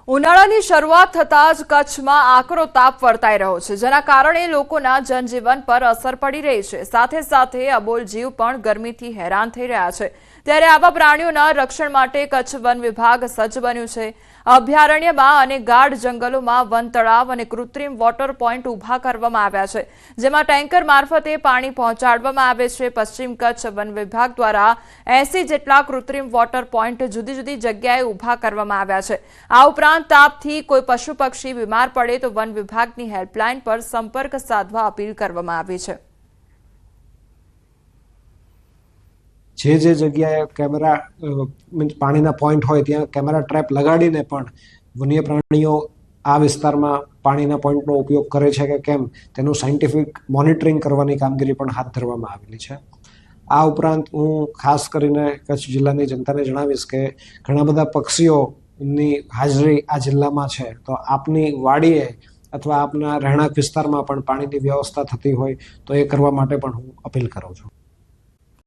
ઉનાળાની શરૂઆત થતાં જ કચ્છમાં આકરો તાપ વર્તાઈ રહ્યો છે, જેના કારણે લોકોના જનજીવન પર અસર પડી રહી છે। સાથે સાથે અબોલ જીવ પણ ગરમીથી હેરાન થઈ રહ્યા છે। ત્યારે આવા પ્રાણીઓના રક્ષણ માટે કચ્છ વન વિભાગ સજ્જ બન્યું છે। અભયારણ્યમાં અને ગાઢ જંગલોમાં વન તળાવ અને કૃત્રિમ વોટર પોઈન્ટ ઊભા કરવામાં આવ્યા છે, જેમાં ટેન્કર મારફતે પાણી પહોંચાડવામાં આવે છે। પશ્ચિમ કચ્છ વન વિભાગ દ્વારા 80 જેટલા કૃત્રિમ વોટર પોઈન્ટ જુદી જુદી જગ્યાએ ઊભા કરવામાં આવ્યા છે। આ ઉપરાંત તાપથી કોઈ પશુ પક્ષી બીમાર પડે તો વન વિભાગની હેલ્પલાઇન પર સંપર્ક સાધવા અપીલ કરવામાં આવી છે। જે જગ્યાએ કેમેરા પાણીના પોઈન્ટ હોય ત્યાં કેમેરા ટ્રેપ લગાડીને પણ વન્ય પ્રાણીઓ આ વિસ્તારમાં પાણીના પોઈન્ટનો ઉપયોગ કરે છે કે કેમ તેનું સાયન્ટિફિક મોનિટરિંગ કરવાની કામગીરી પણ હાથ ધરવામાં આવેલી છે। આ ઉપરાંત હું ખાસ કરીને કચ્છ જિલ્લાની જનતાને જણાવીશ કે ઘણા બધા પક્ષીઓની હાજરી આ જિલ્લામાં છે, તો આપની વાડીએ અથવા આપના રહેણાંક વિસ્તારમાં પણ પાણીની વ્યવસ્થા થતી હોય તો એ કરવા માટે પણ હું અપીલ કરું છું।